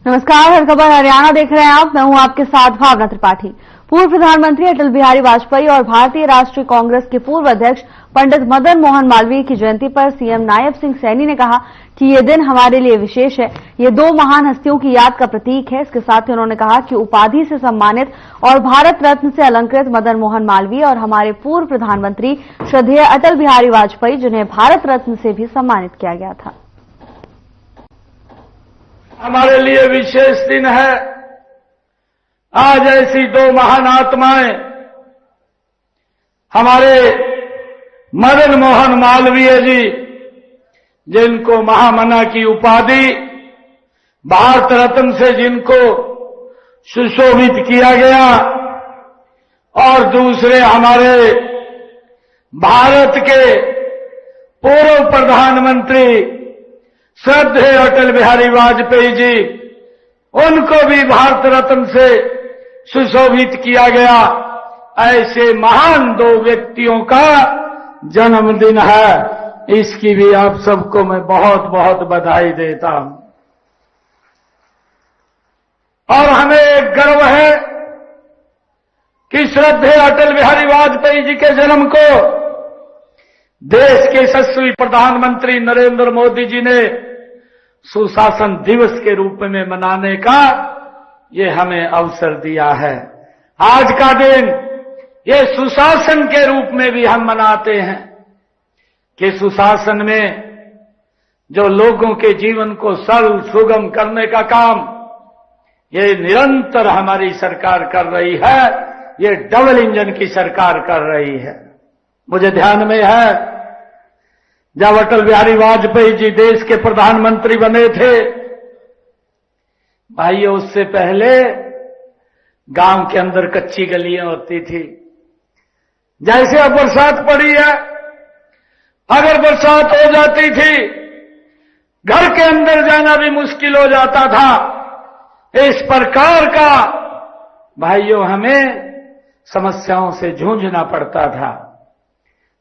नमस्कार, हर खबर हरियाणा देख रहे हैं आप। मैं हूं आपके साथ भावना त्रिपाठी। पूर्व प्रधानमंत्री अटल बिहारी वाजपेयी और भारतीय राष्ट्रीय कांग्रेस के पूर्व अध्यक्ष पंडित मदन मोहन मालवीय की जयंती पर सीएम नायब सिंह सैनी ने कहा कि ये दिन हमारे लिए विशेष है। ये दो महान हस्तियों की याद का प्रतीक है। इसके साथ ही उन्होंने कहा कि उपाधि से सम्मानित और भारत रत्न से अलंकृत मदन मोहन मालवीय और हमारे पूर्व प्रधानमंत्री श्रद्धेय अटल बिहारी वाजपेयी, जिन्हें भारत रत्न से भी सम्मानित किया गया था, हमारे लिए विशेष दिन है। आज ऐसी दो महान आत्माएं, हमारे मदन मोहन मालवीय जी, जिनको महामना की उपाधि भारत रत्न से जिनको सुशोभित किया गया, और दूसरे हमारे भारत के पूर्व प्रधानमंत्री श्रद्धेय अटल बिहारी वाजपेयी जी, उनको भी भारत रत्न से सुशोभित किया गया। ऐसे महान दो व्यक्तियों का जन्मदिन है। इसकी भी आप सबको मैं बहुत बहुत बधाई देता हूं। और हमें एक गर्व है कि श्रद्धेय अटल बिहारी वाजपेयी जी के जन्म को देश के यशस्वी प्रधानमंत्री नरेंद्र मोदी जी ने सुशासन दिवस के रूप में मनाने का ये हमें अवसर दिया है। आज का दिन ये सुशासन के रूप में भी हम मनाते हैं कि सुशासन में जो लोगों के जीवन को सरल सुगम करने का काम ये निरंतर हमारी सरकार कर रही है। ये डबल इंजन की सरकार कर रही है। मुझे ध्यान में है, जब अटल बिहारी वाजपेयी जी देश के प्रधानमंत्री बने थे, भाइयों, उससे पहले गांव के अंदर कच्ची गलियां होती थी। जैसे अब बरसात पड़ी है, अगर बरसात हो जाती थी, घर के अंदर जाना भी मुश्किल हो जाता था। इस प्रकार का भाइयों हमें समस्याओं से जूझना पड़ता था।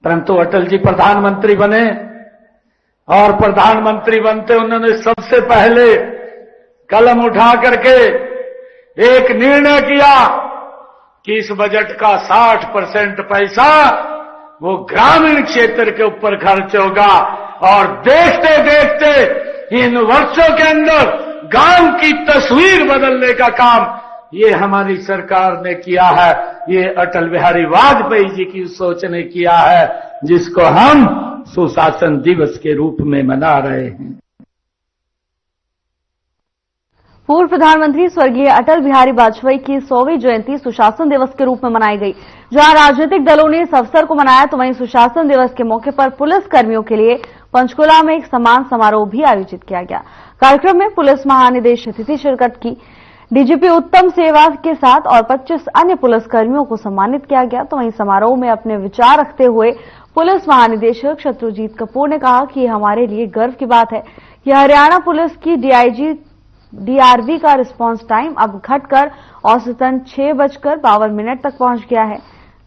परंतु अटल जी प्रधानमंत्री बने और प्रधानमंत्री बनते उन्होंने सबसे पहले कलम उठा करके एक निर्णय किया कि इस बजट का 60% पैसा वो ग्रामीण क्षेत्र के ऊपर खर्च होगा। और देखते देखते इन वर्षों के अंदर गांव की तस्वीर बदलने का काम ये हमारी सरकार ने किया है। ये अटल बिहारी वाजपेयी जी की सोच ने किया है, जिसको हम सुशासन दिवस के रूप में मना रहे हैं। पूर्व प्रधानमंत्री स्वर्गीय अटल बिहारी वाजपेयी की 100वीं जयंती सुशासन दिवस के रूप में मनाई गई। जहां राजनीतिक दलों ने इस अवसर को मनाया, तो वहीं सुशासन दिवस के मौके पर पुलिस कर्मियों के लिए पंचकुला में एक सम्मान समारोह भी आयोजित किया गया। कार्यक्रम में पुलिस महानिदेशक अतिथि शिरकत की। डीजीपी उत्तम सेवा के साथ और 25 अन्य पुलिसकर्मियों को सम्मानित किया गया। तो वहीं समारोह में अपने विचार रखते हुए पुलिस महानिदेशक शत्रुजीत कपूर ने कहा कि यह हमारे लिए गर्व की बात है कि हरियाणा पुलिस की डीआरवी का रिस्पांस टाइम अब घटकर औसतन 6:52 तक पहुंच गया है,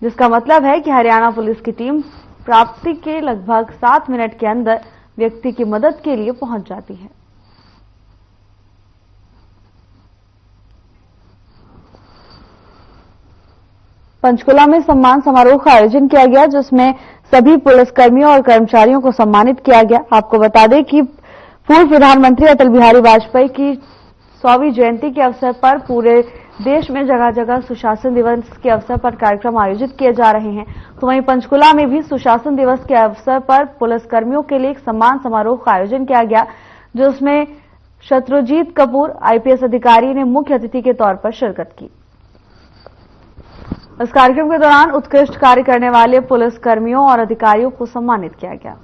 जिसका मतलब है कि हरियाणा पुलिस की टीम प्राप्ति के लगभग 7 मिनट के अंदर व्यक्ति की मदद के लिए पहुंच जाती है। पंचकुला में सम्मान समारोह का आयोजन किया गया, जिसमें सभी पुलिसकर्मियों और कर्मचारियों को सम्मानित किया गया। आपको बता दें कि पूर्व प्रधानमंत्री अटल बिहारी वाजपेयी की 100वीं जयंती के अवसर पर पूरे देश में जगह जगह सुशासन दिवस के अवसर पर कार्यक्रम आयोजित किए जा रहे हैं। तो वहीं पंचकुला में भी सुशासन दिवस के अवसर पर पुलिसकर्मियों के लिए एक सम्मान समारोह का आयोजन किया गया, जिसमें शत्रुजीत कपूर आईपीएस अधिकारी ने मुख्य अतिथि के तौर पर शिरकत की। इस कार्यक्रम के दौरान उत्कृष्ट कार्य करने वाले पुलिसकर्मियों और अधिकारियों को सम्मानित किया गया।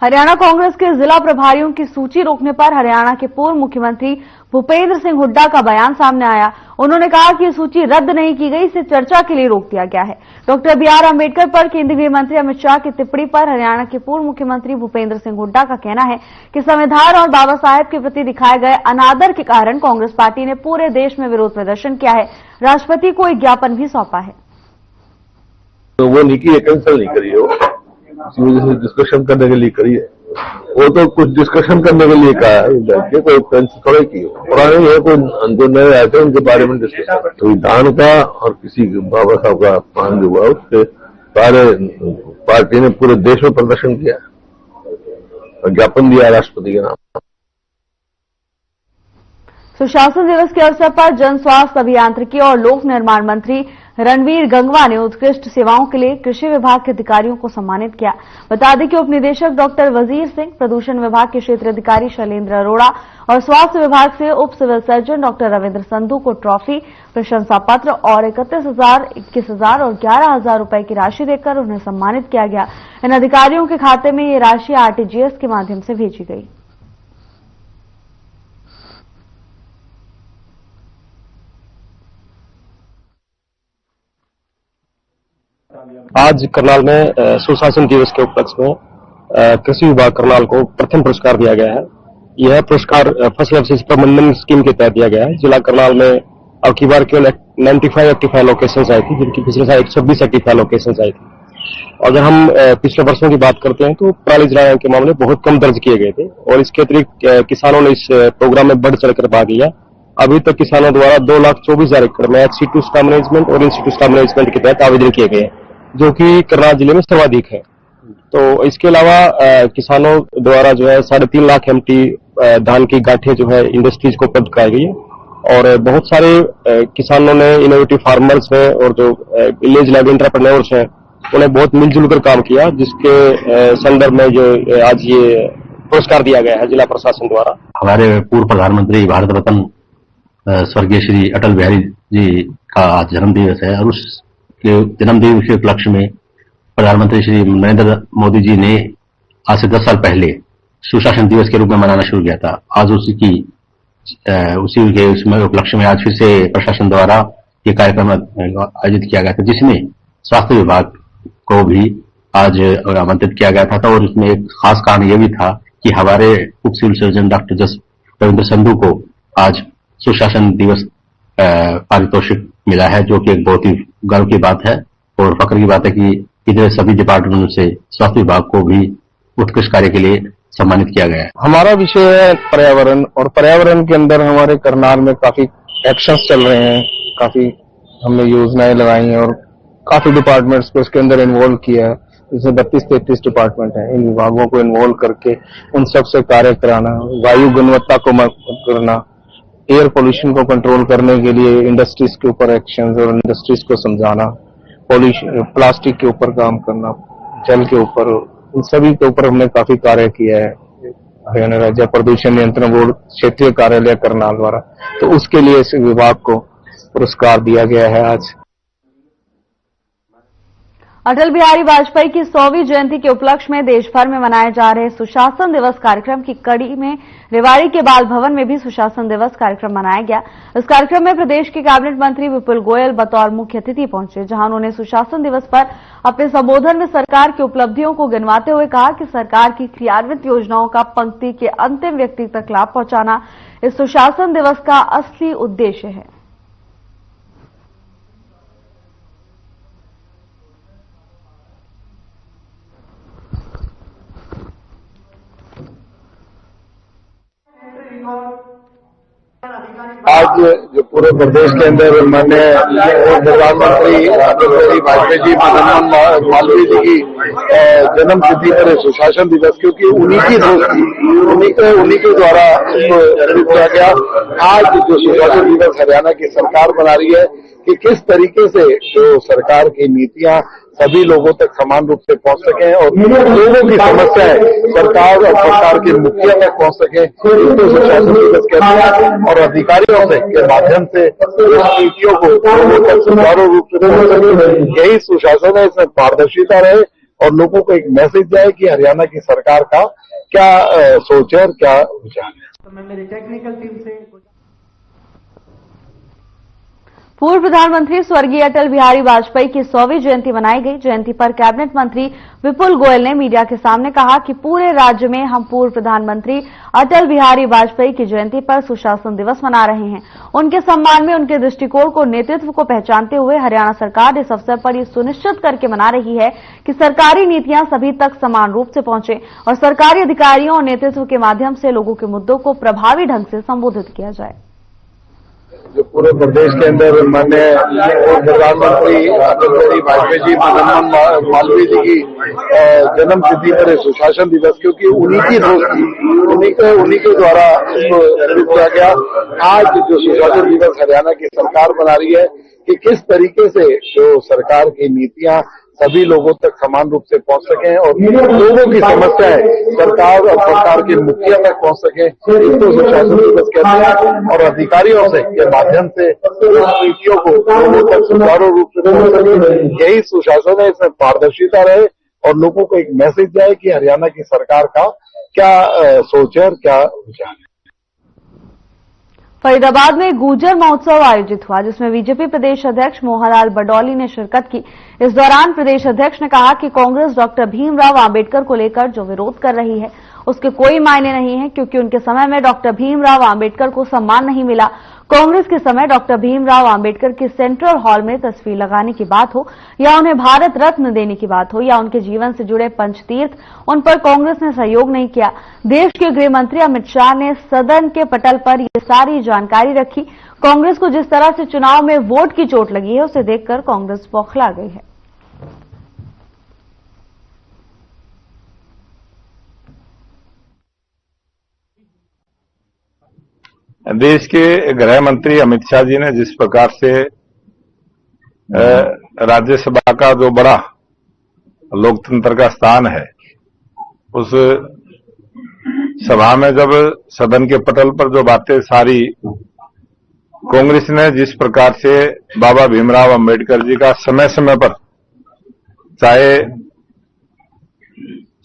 हरियाणा कांग्रेस के जिला प्रभारियों की सूची रोकने पर हरियाणा के पूर्व मुख्यमंत्री भूपेंद्र सिंह हुड्डा का बयान सामने आया। उन्होंने कहा कि सूची रद्द नहीं की गई, इसे चर्चा के लिए रोक दिया गया है। डॉक्टर BR अम्बेडकर पर केंद्रीय गृह मंत्री अमित शाह की टिप्पणी पर हरियाणा के पूर्व मुख्यमंत्री भूपेंद्र सिंह हुड्डा का कहना है कि संविधान और बाबा साहेब के प्रति दिखाए गए अनादर के कारण कांग्रेस पार्टी ने पूरे देश में विरोध प्रदर्शन किया है। राष्ट्रपति को एक ज्ञापन भी सौंपा है। तो वो नहीं की है, कैंसिल नहीं करी हो, इसी वजह से डिस्कशन करने के लिए करी है। वो तो कुछ डिस्कशन करने के लिए कहा है, कोई कैंसिल थोड़े की हो। पुराने है कोई जो नए आए थे उनके बारे में डिस्कशन, संविधान का और किसी बाबा साहब का अपमान जो हुआ उससे सारे पार्टी ने पूरे देश में प्रदर्शन किया और ज्ञापन दिया राष्ट्रपति के नाम। सुशासन दिवस के अवसर पर जन स्वास्थ्य अभियांत्रिकी और लोक निर्माण मंत्री रणवीर गंगवा ने उत्कृष्ट सेवाओं के लिए कृषि विभाग के अधिकारियों को सम्मानित किया। बता दें कि उप निदेशक डॉक्टर वजीर सिंह, प्रदूषण विभाग के क्षेत्रीय अधिकारी शैलेंद्र अरोड़ा और स्वास्थ्य विभाग से उप civil surgeon doctor Ravindra Sandhu को ट्रॉफी, प्रशंसा पत्र और 31,000, 21,000 और 11,000 रुपए की राशि देकर उन्हें सम्मानित किया गया। इन अधिकारियों के खाते में ये राशि RTGS के माध्यम से भेजी गई। आज करनाल में सुशासन दिवस के उपलक्ष्य में कृषि विभाग करनाल को प्रथम पुरस्कार दिया गया है। यह पुरस्कार फसल अवशेष प्रबंधन स्कीम के तहत दिया गया है। जिला करनाल में अब की बार केवल 95 लोकेशन आई थी, जबकि पिछले साल 126 लोकेशन आई थी। अगर हम पिछले वर्षों की बात करते हैं तो पराली जलाने के मामले बहुत कम दर्ज किए गए थे और इसके अतिरिक्त किसानों ने इस प्रोग्राम में बढ़ चढ़कर भाग लिया। अभी तक किसानों द्वारा 2,24,000 एकड़ में HC2 स्टाफ मैनेजमेंट और इंस्टीट्यूट स्टाफ मैनेजमेंट के तहत आवेदन किए गए, जो कि करनाल जिले में सर्वाधिक है। तो इसके अलावा किसानों द्वारा जो है 3.5 लाख MT धान की गांठें जो है इंडस्ट्रीज को उपलब्ध कराई गई है और बहुत सारे किसानों ने, इनोवेटिव फार्मर्स हैं और जो विलेज लेवल एंटरप्रेन्योर्स हैं, उन्हें बहुत मिलजुल कर काम किया, जिसके संदर्भ में जो आज ये पुरस्कार दिया गया है जिला प्रशासन द्वारा। हमारे पूर्व प्रधानमंत्री भारत रत्न स्वर्गीय श्री अटल बिहारी जी का आज जन्म दिवस है और उसके जन्मदिन के उपलक्ष्य में प्रधानमंत्री श्री नरेंद्र मोदी जी ने आज से 10 साल पहले सुशासन दिवस के रूप में मनाना शुरू किया था। आज उसी के उसमें उपलक्ष्य में आज फिर से प्रशासन द्वारा ये कार्यक्रम आयोजित किया गया था, जिसमें स्वास्थ्य विभाग को भी आज आमंत्रित किया गया था। और इसमें एक खास कारण यह भी था कि हमारे उप civil surgeon doctor Ravindra Sandhu को आज सुशासन दिवस पारितोषिक मिला है, जो कि एक बहुत ही गर्व की बात है और फक्र की बात है कि इधर सभी डिपार्टमेंट से स्वास्थ्य विभाग को भी उत्कृष्ट कार्य के लिए सम्मानित किया गया है। हमारा विषय है पर्यावरण और पर्यावरण के अंदर हमारे करनाल में काफी एक्शंस चल रहे हैं, काफी हमने योजनाएं लगाई हैं और काफी डिपार्टमेंट्स को इसके अंदर इन्वॉल्व किया है। इसमें 32-33 डिपार्टमेंट हैं, इन विभागों को इन्वॉल्व करके उन सब से कार्य कराना, वायु गुणवत्ता को करना, एयर पोल्यूशन को कंट्रोल करने के लिए इंडस्ट्रीज के ऊपर एक्शन और इंडस्ट्रीज को समझाना, प्लास्टिक के ऊपर काम करना, जल के ऊपर, इन सभी के ऊपर हमने काफी कार्य किया है। हरियाणा राज्य प्रदूषण नियंत्रण बोर्ड क्षेत्रीय कार्यालय करनाल द्वारा, तो उसके लिए इस विभाग को पुरस्कार दिया गया है। आज अटल बिहारी वाजपेयी की 100वीं जयंती के उपलक्ष्य में देश भर में मनाए जा रहे सुशासन दिवस कार्यक्रम की कड़ी में रेवाड़ी के बाल भवन में भी सुशासन दिवस कार्यक्रम मनाया गया। इस कार्यक्रम में प्रदेश के कैबिनेट मंत्री विपुल गोयल बतौर मुख्य अतिथि पहुंचे, जहां उन्होंने सुशासन दिवस पर अपने संबोधन में सरकार की उपलब्धियों को गिनवाते हुए कहा कि सरकार की क्रियान्वित योजनाओं का पंक्ति के अंतिम व्यक्ति तक लाभ पहुंचाना इस सुशासन दिवस का असली उद्देश्य है। आज जो पूरे प्रदेश के अंदर माननीय प्रधानमंत्री अटल बिहारी वाजपेयी जी, प्रधानमंत्री मालवीय जी की जन्म तिथि पर सुशासन दिवस, क्योंकि उन्हीं की दोस्ती, उन्हीं के द्वारा इसको शुरू किया गया। आज जो सुशासन दिवस हरियाणा की सरकार बना रही है कि किस तरीके से जो सरकार की नीतियां सभी लोगों तक समान रूप से पहुंच सके और लोगों की समस्याएं सरकार और सरकार के मुखिया तक पहुंच सके, इसको सुशासन दिवस कहते हैं। और अधिकारियों से के माध्यम से नीतियों को लोगों तक सुचारू रूप से पहुंच सके, यही सुशासन है। इसमें पारदर्शिता रहे और लोगों को एक मैसेज जाए कि हरियाणा की सरकार का क्या सोच है और क्या विचार है। तो मैं मेरी टेक्निकल टीम से पूर्व प्रधानमंत्री स्वर्गीय अटल बिहारी वाजपेयी की 100वीं जयंती मनाई गई। जयंती पर कैबिनेट मंत्री विपुल गोयल ने मीडिया के सामने कहा कि पूरे राज्य में हम पूर्व प्रधानमंत्री अटल बिहारी वाजपेयी की जयंती पर सुशासन दिवस मना रहे हैं। उनके सम्मान में उनके दृष्टिकोण को, नेतृत्व को पहचानते हुए हरियाणा सरकार इस अवसर पर यह सुनिश्चित करके मना रही है कि सरकारी नीतियां सभी तक समान रूप से पहुंचे और सरकारी अधिकारियों और नेतृत्व के माध्यम से लोगों के मुद्दों को प्रभावी ढंग से संबोधित किया जाए। जो पूरे प्रदेश के अंदर माननीय प्रधानमंत्री अटल बिहारी वाजपेयी जी, मनमोहन मालवीय जी की जन्म तिथि पर सुशासन दिवस, क्योंकि उन्हीं की दोस्ती, उन्हीं के द्वारा इसको शुरू किया गया। आज जो सुशासन दिवस हरियाणा की सरकार बना रही है कि किस तरीके से जो सरकार की नीतियां सभी लोगों तक समान रूप से पहुंच सकें और लोगों की समस्याएं सरकार और सरकार के मुखिया तक पहुंच सकें, इसको सुशासन दिवस कहते हैं। और अधिकारियों से के माध्यम से नीतियों को लोगों तक सुचारू रूप से पहुंच सके, यही सुशासन है। इसमें पारदर्शिता रहे और लोगों को एक मैसेज जाए कि हरियाणा की सरकार का क्या सोच है और क्या विचार है। फरीदाबाद में गुर्जर महोत्सव आयोजित हुआ, जिसमें बीजेपी प्रदेश अध्यक्ष मोहनलाल बडौली ने शिरकत की। इस दौरान प्रदेश अध्यक्ष ने कहा कि कांग्रेस डॉक्टर भीमराव आंबेडकर को लेकर जो विरोध कर रही है उसके कोई मायने नहीं है, क्योंकि उनके समय में डॉक्टर भीमराव आंबेडकर को सम्मान नहीं मिला। कांग्रेस के समय डॉक्टर भीमराव आंबेडकर की सेंट्रल हॉल में तस्वीर लगाने की बात हो या उन्हें भारत रत्न देने की बात हो या उनके जीवन से जुड़े पंचतीर्थ, उन पर कांग्रेस ने सहयोग नहीं किया। देश के गृह मंत्री अमित शाह ने सदन के पटल पर ये सारी जानकारी रखी। कांग्रेस को जिस तरह से चुनाव में वोट की चोट लगी है उसे देखकर कांग्रेस बौखला गई है। देश के गृह मंत्री अमित शाह जी ने जिस प्रकार से राज्यसभा का जो बड़ा लोकतंत्र का स्थान है, उस सभा में जब सदन के पटल पर जो बातें सारी कांग्रेस ने जिस प्रकार से बाबा भीमराव अंबेडकर जी का समय समय पर, चाहे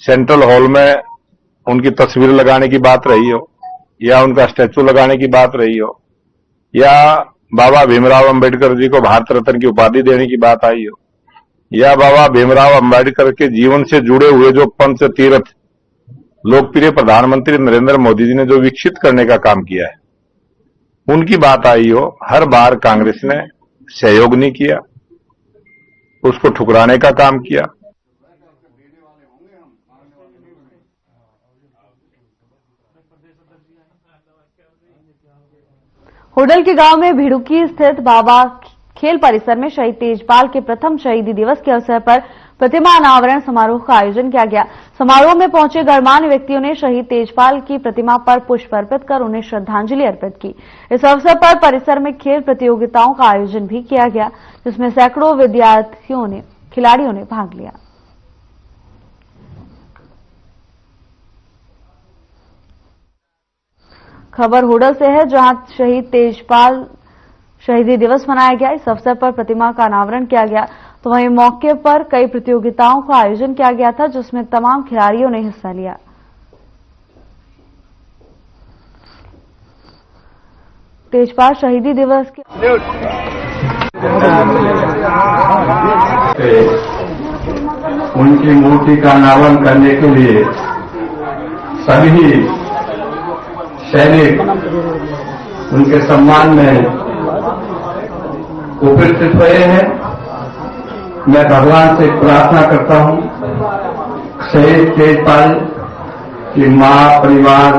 सेंट्रल हॉल में उनकी तस्वीर लगाने की बात रही हो या उनका स्टैचू लगाने की बात रही हो या बाबा भीमराव अंबेडकर जी को भारत रत्न की उपाधि देने की बात आई हो या बाबा भीमराव अंबेडकर के जीवन से जुड़े हुए जो पंच तीर्थ लोकप्रिय प्रधानमंत्री नरेंद्र मोदी जी ने जो विकसित करने का काम किया है, उनकी बात आई हो, हर बार कांग्रेस ने सहयोग नहीं किया, उसको ठुकराने का काम किया। होडल के गांव में भिड़ुकी स्थित बाबा खेल परिसर में शहीद तेजपाल के प्रथम शहीदी दिवस के अवसर पर प्रतिमा अनावरण समारोह का आयोजन किया गया। समारोह में पहुंचे गणमान्य व्यक्तियों ने शहीद तेजपाल की प्रतिमा पर पुष्प अर्पित कर उन्हें श्रद्धांजलि अर्पित की। इस अवसर पर परिसर में खेल प्रतियोगिताओं का आयोजन भी किया गया, जिसमें सैकड़ों खिलाड़ियों ने भाग लिया। खबर होडल से है, जहां शहीद तेजपाल शहीदी दिवस मनाया गया। इस अवसर पर प्रतिमा का अनावरण किया गया, तो वहीं मौके पर कई प्रतियोगिताओं का आयोजन किया गया था, जिसमें तमाम खिलाड़ियों ने हिस्सा लिया। तेजपाल शहीदी दिवस के उनकी मूर्ति का अनावरण करने के लिए सभी सैनिक उनके सम्मान में उपस्थित हुए हैं। मैं भगवान से प्रार्थना करता हूं, शहीद तेजपाल की मां, परिवार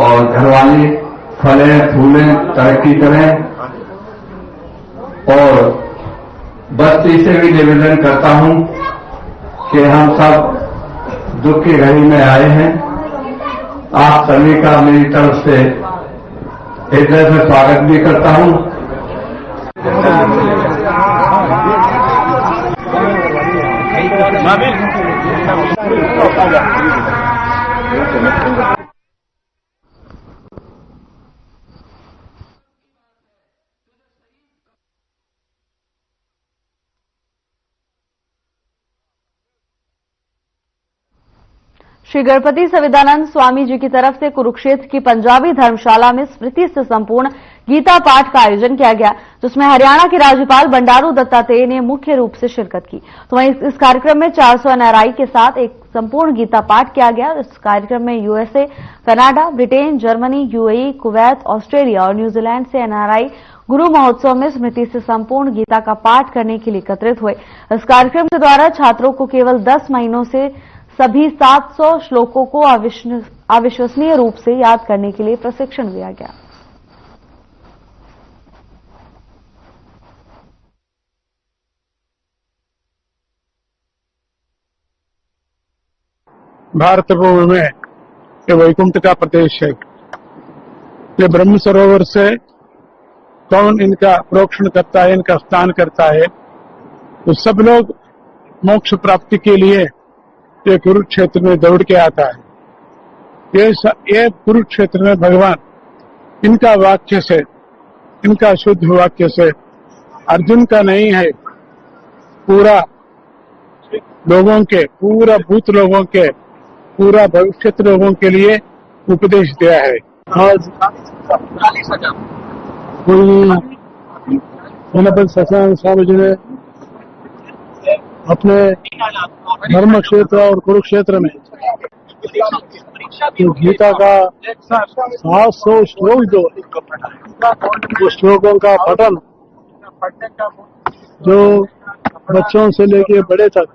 और घरवाली फले फूलें, तरक्की करें। और बस्ती से भी निवेदन करता हूं कि हम सब दुख की घड़ी में आए हैं। आप सभी का मेरी तरफ से हृदय से स्वागत भी करता हूं। श्री गणपति सविदानंद स्वामी जी की तरफ से कुरुक्षेत्र की पंजाबी धर्मशाला में स्मृति से संपूर्ण गीता पाठ का आयोजन किया गया, जिसमें हरियाणा के राज्यपाल बंडारू दत्तात्रेय ने मुख्य रूप से शिरकत की। तो वहीं इस कार्यक्रम में 400 एनआरआई के साथ एक संपूर्ण गीता पाठ किया गया। इस कार्यक्रम में USA, Canada, Britain, Germany, UAE, Kuwait, Australia और न्यूजीलैंड से एनआरआई गुरु महोत्सव में स्मृति से संपूर्ण गीता का पाठ करने के लिए एकत्रित हुए। इस कार्यक्रम के द्वारा छात्रों को केवल 10 महीनों से सभी 700 श्लोकों को अविश्वसनीय रूप से याद करने के लिए प्रशिक्षण दिया गया। भारत भूमि में ये वैकुंठ का प्रदेश है। ये ब्रह्म सरोवर से कौन इनका प्रोक्षण करता है, इनका स्नान करता है, तो सब लोग मोक्ष प्राप्ति के लिए ये कुरुक्षेत्र में दौड़ के आता है। ये कुरुक्षेत्र में भगवान इनका वाक्य से, इनका शुद्ध वाक्य से, अर्जुन का नहीं है, पूरा लोगों के, पूरा भूत लोगों के, पूरा भविष्य लोगों के लिए उपदेश दिया है। आज कोई सत्यानंद स्वामी जी ने अपने धर्म क्षेत्र और कुरुक्षेत्र में तो गीता का 700 श्लोक जो उस श्लोकों का पठन जो बच्चों से लेके बड़े तक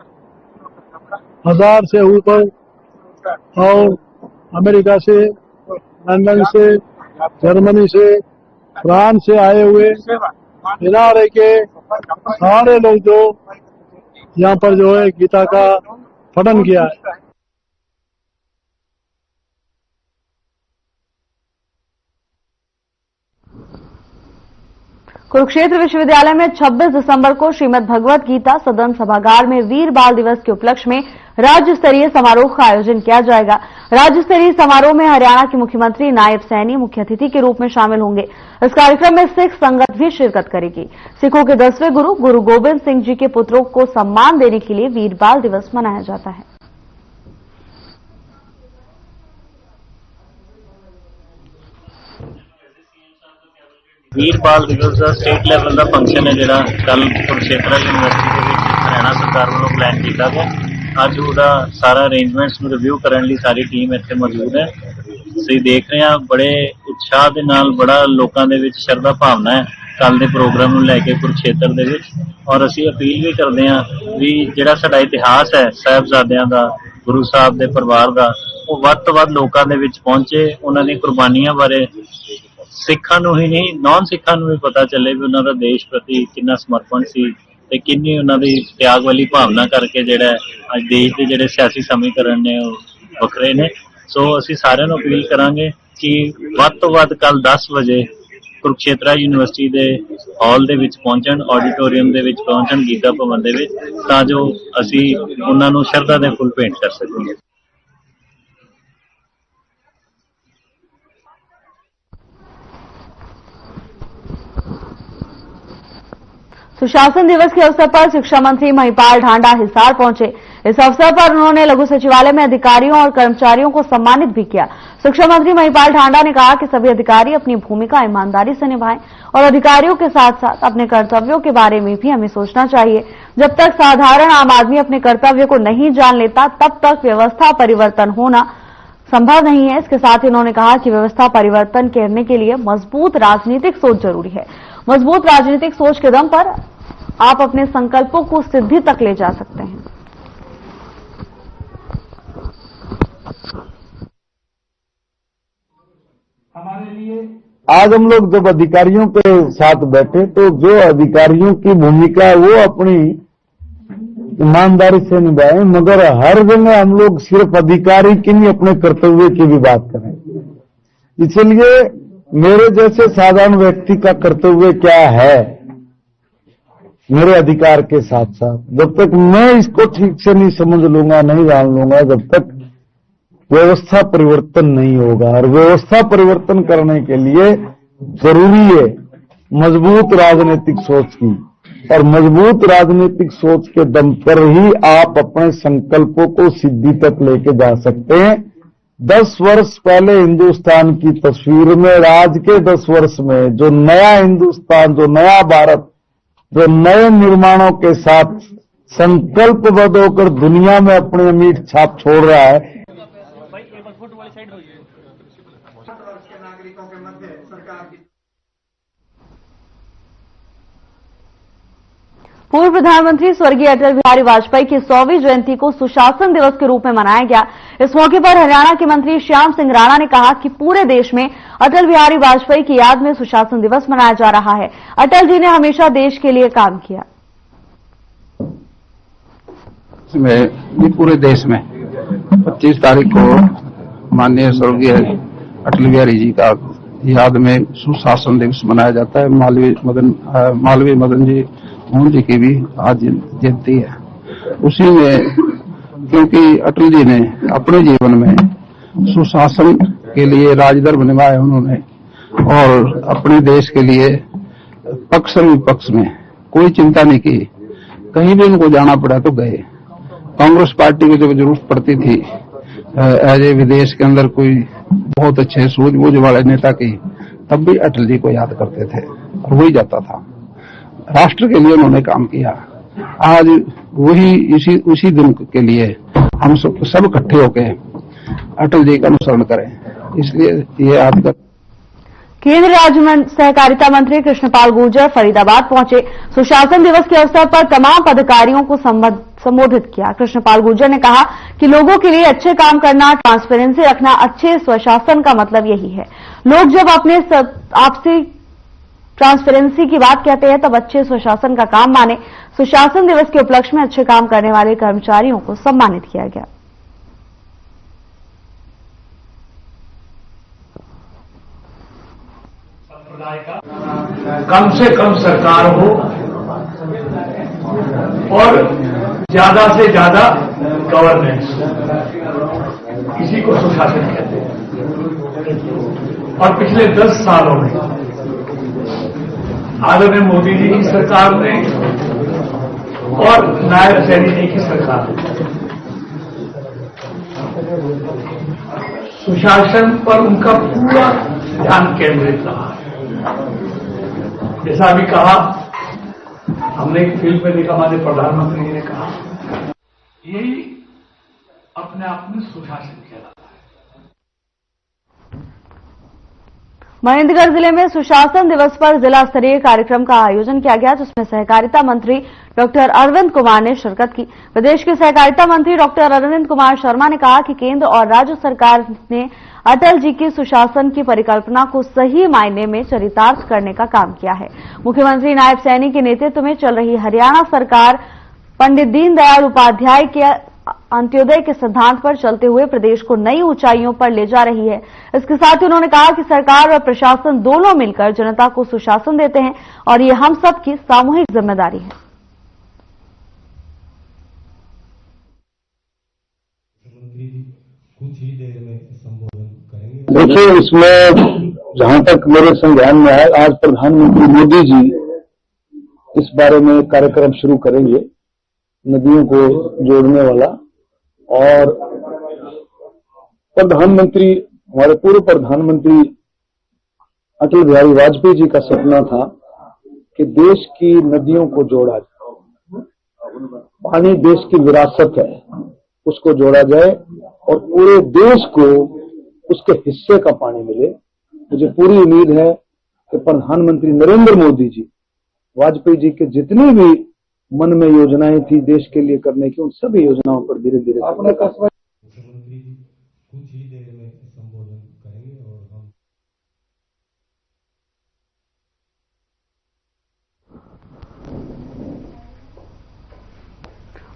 1000 से ऊपर और अमेरिका से, लंदन से, जर्मनी से, फ्रांस से आए हुए एनआरआई के सारे लोग जो यहाँ पर जो है गीता का पठन किया है। कुरुक्षेत्र विश्वविद्यालय में 26 दिसंबर को श्रीमद् भगवत गीता सदन सभागार में वीर बाल दिवस के उपलक्ष्य में राज्य स्तरीय समारोह का आयोजन किया जाएगा। राज्य स्तरीय समारोह में हरियाणा के मुख्यमंत्री नायब सैनी मुख्य अतिथि के रूप में शामिल होंगे। इस कार्यक्रम में सिख संगत भी शिरकत करेगी। सिखों के 10वें गुरु गुरु गोबिंद सिंह जी के पुत्रों को सम्मान देने के लिए वीर बाल दिवस मनाया जाता है। वीर बाल दिवस का स्टेट लैवल का फंक्शन है जिहड़ा कल कुरुक्षेत्र यूनिवर्सिटी के विच हरियाणा सरकार वालों प्लान किया गया। अज उहदा सारा अरेंजमेंट्स नूं रिव्यू करने लई सारी टीम इत्थे मौजूद है। तुसीं देख रहे हैं बड़े उत्साह दे नाल बड़ा लोकां दे विच शरधा भावना है कल दे प्रोग्राम नूं लैके कुरुक्षेत्र दे विच। और असीं अपील भी करदे हां भी जिहड़ा साडा इतिहास है साहिबजादियां दा, गुरु साहब दे परिवार दा, वो वध तों वध लोकां दे विच पहुंचे, उन्हां दी कुर्बानियां बारे सिखां नूं ही नहीं नॉन सिखां नूं भी पता चले भी उन्हां दा देश प्रति कितना समर्पण सी ते किन्नी उन्हां दी त्याग वाली भावना करके जिहड़ा अज देश दे जिहड़े सियासी समीकरण ने वखरे ने। सो असीं सारिआं नूं अपील करांगे कि वध तों वध कल 10 वजे कुरुक्षेत्रा यूनिवर्सिटी दे हॉल दे विच पहुंचण, ऑडिटोरीयम दे विच पहुंचण, गीता भवन दे विच, तां जो असीं उन्हां नूं शरधा दे फुल भेंट कर सकीए। सुशासन दिवस के अवसर पर शिक्षा मंत्री महिपाल ढांडा हिसार पहुंचे। इस अवसर पर उन्होंने लघु सचिवालय में अधिकारियों और कर्मचारियों को सम्मानित भी किया। शिक्षा मंत्री महिपाल ढांडा ने कहा कि सभी अधिकारी अपनी भूमिका ईमानदारी से निभाएं और अधिकारियों के साथ साथ अपने कर्तव्यों के बारे में भी हमें सोचना चाहिए। जब तक साधारण आम आदमी अपने कर्तव्य को नहीं जान लेता तब तक व्यवस्था परिवर्तन होना संभव नहीं है। इसके साथ ही उन्होंने कहा कि व्यवस्था परिवर्तन करने के लिए मजबूत राजनीतिक सोच जरूरी है। मजबूत राजनीतिक सोच के दम पर आप अपने संकल्पों को सिद्धि तक ले जा सकते हैं। आज हम लोग जब अधिकारियों के साथ बैठे तो जो अधिकारियों की भूमिका है वो अपनी ईमानदारी से निभाएं, मगर हर जगह हम लोग सिर्फ अधिकारी की नहीं अपने कर्तव्य की भी बात करें। इसलिए मेरे जैसे साधारण व्यक्ति का कर्तव्य क्या है मेरे अधिकार के साथ साथ, जब तक मैं इसको ठीक से नहीं समझ लूंगा, नहीं जान लूंगा, जब तक व्यवस्था परिवर्तन नहीं होगा। और व्यवस्था परिवर्तन करने के लिए जरूरी है मजबूत राजनीतिक सोच की, और मजबूत राजनीतिक सोच के दम पर ही आप अपने संकल्पों को सिद्धि तक लेके जा सकते हैं। 10 वर्ष पहले हिंदुस्तान की तस्वीर में आज के 10 वर्ष में जो नया हिंदुस्तान, जो नया भारत, जो नए निर्माणों के साथ संकल्पबद्ध होकर दुनिया में अपनी अमिट छाप छोड़ रहा है। पूर्व प्रधानमंत्री स्वर्गीय अटल बिहारी वाजपेयी की 100वीं जयंती को सुशासन दिवस के रूप में मनाया गया। इस मौके पर हरियाणा के मंत्री श्याम सिंह राणा ने कहा कि पूरे देश में अटल बिहारी वाजपेयी की याद में सुशासन दिवस मनाया जा रहा है। अटल जी ने हमेशा देश के लिए काम किया। पूरे देश में 25 तारीख को माननीय स्वर्गीय अटल बिहारी जी का याद में सुशासन दिवस मनाया जाता है। मालवीय मदन जी मोहन जी की भी आज जयंती है। उसी में क्योंकि अटल जी ने अपने जीवन में सुशासन के लिए राजधर्म निभाया उन्होंने, और अपने देश के लिए पक्ष और विपक्ष में कोई चिंता नहीं की। कहीं भी उनको जाना पड़ा तो गए। कांग्रेस पार्टी को जब जरूरत पड़ती थी एज ए विदेश के अंदर कोई बहुत अच्छे सूझबूझ वाले नेता की, तब भी अटल जी को याद करते थे और वही जाता था। राष्ट्र के लिए उन्होंने काम किया। आज वही उसी दिन के लिए हम सब इकट्ठे होकर अटल जी का अनुसरण करें, इसलिए ये याद कर। केंद्रीय राज्य सहकारिता मंत्री कृष्णपाल गुर्जर फरीदाबाद पहुंचे। सुशासन दिवस के अवसर पर तमाम पदाधिकारियों को संबोधित किया। कृष्णपाल गुर्जर ने कहा कि लोगों के लिए अच्छे काम करना, ट्रांसपेरेंसी रखना, अच्छे स्वशासन का मतलब यही है। लोग जब अपने आपसी ट्रांसपेरेंसी की बात कहते हैं तब अच्छे स्वशासन का काम माने। सुशासन दिवस के उपलक्ष्य में अच्छे काम करने वाले कर्मचारियों को सम्मानित किया गया। कम से कम सरकार हो और ज्यादा से ज्यादा गवर्नेंस, इसी को सुशासन कहते हैं। और पिछले 10 सालों में आदरणीय मोदी जी की सरकार ने और नायब सैनी जी की सरकार ने सुशासन पर उनका पूरा ध्यान केंद्रित रहा है। जैसा अभी कहा, हमने एक फिल्म में देखा, हमारे प्रधानमंत्री जी ने कहा, यही अपने आप में सुशासन कहलाता है। महेंद्रगढ़ जिले में सुशासन दिवस पर जिला स्तरीय कार्यक्रम का आयोजन किया गया, जिसमें सहकारिता मंत्री डॉक्टर अरविंद कुमार ने शिरकत की। प्रदेश के सहकारिता मंत्री डॉक्टर अरविंद कुमार शर्मा ने कहा कि केंद्र और राज्य सरकार ने अटल जी की सुशासन की परिकल्पना को सही मायने में चरितार्थ करने का काम किया है। मुख्यमंत्री नायब सैनी के नेतृत्व में चल रही हरियाणा सरकार पंडित दीनदयाल उपाध्याय के अंत्योदय के सिद्धांत पर चलते हुए प्रदेश को नई ऊंचाइयों पर ले जा रही है। इसके साथ ही उन्होंने कहा कि सरकार और प्रशासन दोनों मिलकर जनता को सुशासन देते हैं और ये हम सब की सामूहिक जिम्मेदारी है। देखिए, इसमें जहां तक मेरे संज्ञान में है, आज प्रधानमंत्री मोदी जी इस बारे में कार्यक्रम शुरू करेंगे, नदियों को जोड़ने वाला। और प्रधानमंत्री, हमारे पूर्व प्रधानमंत्री अटल बिहारी वाजपेयी जी का सपना था कि देश की नदियों को जोड़ा जाए। पानी देश की विरासत है, उसको जोड़ा जाए और पूरे देश को उसके हिस्से का पानी मिले। मुझे पूरी उम्मीद है कि प्रधानमंत्री नरेंद्र मोदी जी, वाजपेयी जी के जितनी भी मन में योजनाएं थी देश के लिए करने की, उन सभी योजनाओं पर धीरे धीरे मुख्यमंत्री जी कुछ ही देर में संबोधन करेंगे और हम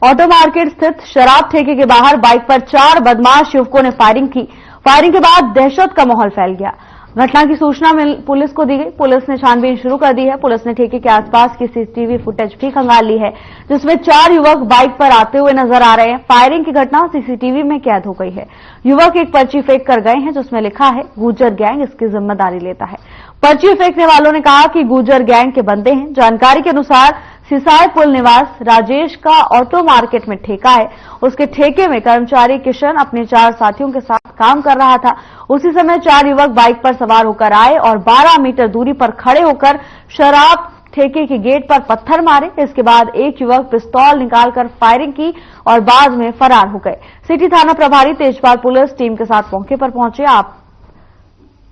ऑटो मार्केट स्थित शराब ठेके के बाहर बाइक पर 4 बदमाश युवकों ने फायरिंग की। फायरिंग के बाद दहशत का माहौल फैल गया। घटना की सूचना पुलिस को दी गई। पुलिस ने छानबीन शुरू कर दी है। पुलिस ने ठेके के आसपास की सीसीटीवी फुटेज भी खंगाल ली है, जिसमें 4 युवक बाइक पर आते हुए नजर आ रहे हैं। फायरिंग की घटना सीसीटीवी में कैद हो गई है। युवक एक पर्ची फेंक कर गए हैं, जिसमें लिखा है गुर्जर गैंग इसकी जिम्मेदारी लेता है। पर्ची फेंकने वालों ने कहा कि गुर्जर गैंग के बंदे हैं। जानकारी के अनुसार सिसाई पुल निवास राजेश का ऑटो मार्केट में ठेका है। उसके ठेके में कर्मचारी किशन अपने 4 साथियों के साथ काम कर रहा था। उसी समय 4 युवक बाइक पर सवार होकर आए और 12 मीटर दूरी पर खड़े होकर शराब ठेके के गेट पर पत्थर मारे। इसके बाद एक युवक पिस्तौल निकालकर फायरिंग की और बाद में फरार हो गए। सिटी थाना प्रभारी तेजपाल पुलिस टीम के साथ मौके पर पहुंचे।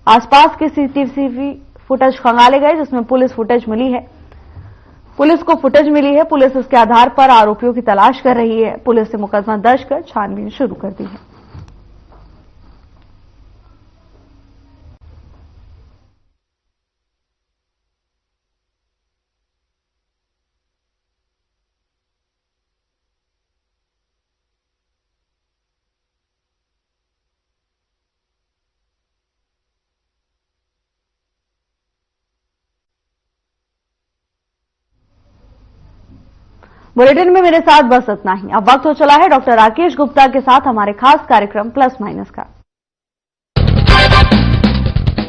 आसपास के सीसीटीवी फुटेज खंगाले गए, जिसमें पुलिस को फुटेज मिली है। पुलिस इसके आधार पर आरोपियों की तलाश कर रही है। पुलिस ने मुकदमा दर्ज कर छानबीन शुरू कर दी है। बुलेटिन में मेरे साथ बस इतना ही। अब वक्त हो चला है डॉक्टर राकेश गुप्ता के साथ हमारे खास कार्यक्रम प्लस माइनस का।